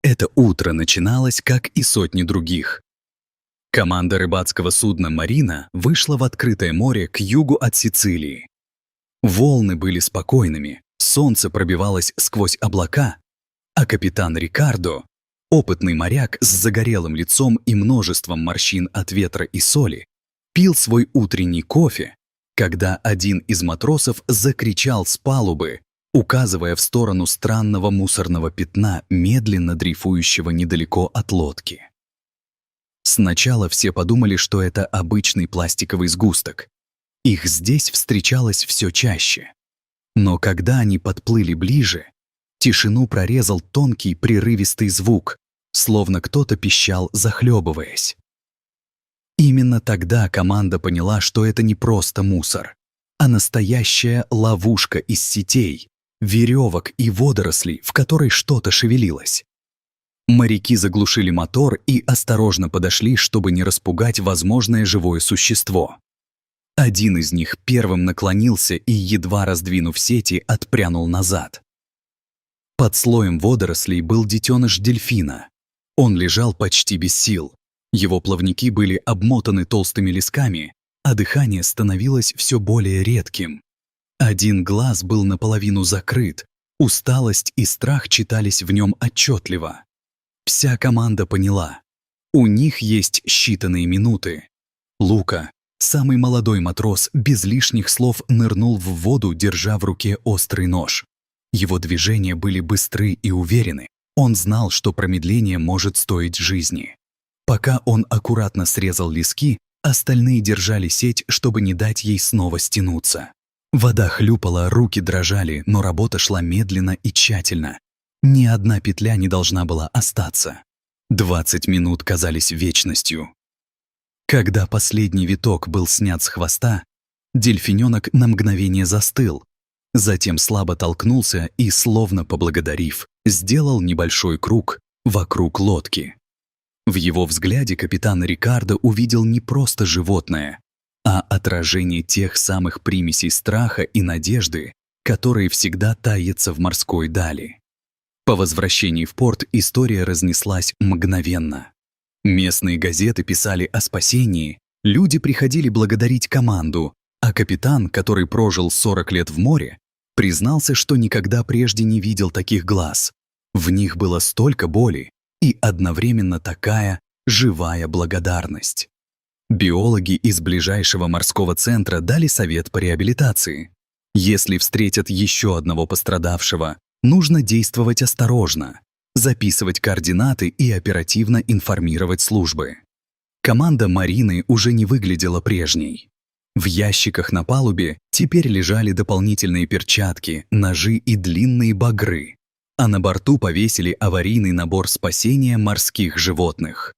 Это утро начиналось, как и сотни других. Команда рыбацкого судна «Марина» вышла в открытое море к югу от Сицилии. Волны были спокойными, солнце пробивалось сквозь облака, а капитан Рикардо, опытный моряк с загорелым лицом и множеством морщин от ветра и соли, пил свой утренний кофе, когда один из матросов закричал с палубы, указывая в сторону странного мусорного пятна, медленно дрейфующего недалеко от лодки. Сначала все подумали, что это обычный пластиковый сгусток. Их здесь встречалось все чаще. Но когда они подплыли ближе, тишину прорезал тонкий прерывистый звук, словно кто-то пищал, захлебываясь. Именно тогда команда поняла, что это не просто мусор, а настоящая ловушка из сетей, веревок и водорослей, в которой что-то шевелилось. Моряки заглушили мотор и осторожно подошли, чтобы не распугать возможное живое существо. Один из них первым наклонился и, едва раздвинув сети, отпрянул назад. Под слоем водорослей был детеныш дельфина. Он лежал почти без сил. Его плавники были обмотаны толстыми лесками, а дыхание становилось все более редким. Один глаз был наполовину закрыт, усталость и страх читались в нем отчетливо. Вся команда поняла. У них есть считанные минуты. Лука, самый молодой матрос, без лишних слов нырнул в воду, держа в руке острый нож. Его движения были быстры и уверены. Он знал, что промедление может стоить жизни. Пока он аккуратно срезал лески, остальные держали сеть, чтобы не дать ей снова стянуться. Вода хлюпала, руки дрожали, но работа шла медленно и тщательно. Ни одна петля не должна была остаться. 20 минут казались вечностью. Когда последний виток был снят с хвоста, дельфиненок на мгновение застыл, затем слабо толкнулся и, словно поблагодарив, сделал небольшой круг вокруг лодки. В его взгляде капитан Рикардо увидел не просто животное, а отражение тех самых примесей страха и надежды, которые всегда таятся в морской дали. По возвращении в порт история разнеслась мгновенно. Местные газеты писали о спасении, люди приходили благодарить команду, а капитан, который прожил 40 лет в море, признался, что никогда прежде не видел таких глаз. В них было столько боли и одновременно такая живая благодарность. Биологи из ближайшего морского центра дали совет по реабилитации. Если встретят еще одного пострадавшего, нужно действовать осторожно, записывать координаты и оперативно информировать службы. Команда Марины уже не выглядела прежней. В ящиках на палубе теперь лежали дополнительные перчатки, ножи и длинные багры, а на борту повесили аварийный набор спасения морских животных.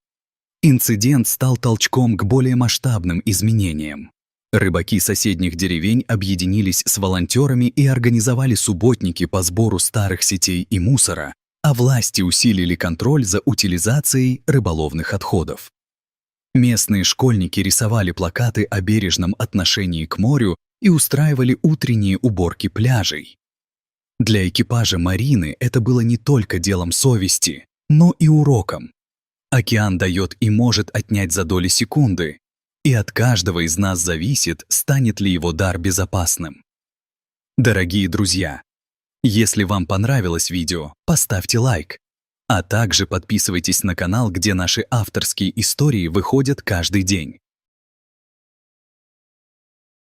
Инцидент стал толчком к более масштабным изменениям. Рыбаки соседних деревень объединились с волонтерами и организовали субботники по сбору старых сетей и мусора, а власти усилили контроль за утилизацией рыболовных отходов. Местные школьники рисовали плакаты о бережном отношении к морю и устраивали утренние уборки пляжей. Для экипажа Марины это было не только делом совести, но и уроком. Океан дает и может отнять за доли секунды, и от каждого из нас зависит, станет ли его дар безопасным. Дорогие друзья, если вам понравилось видео, поставьте лайк, а также подписывайтесь на канал, где наши авторские истории выходят каждый день.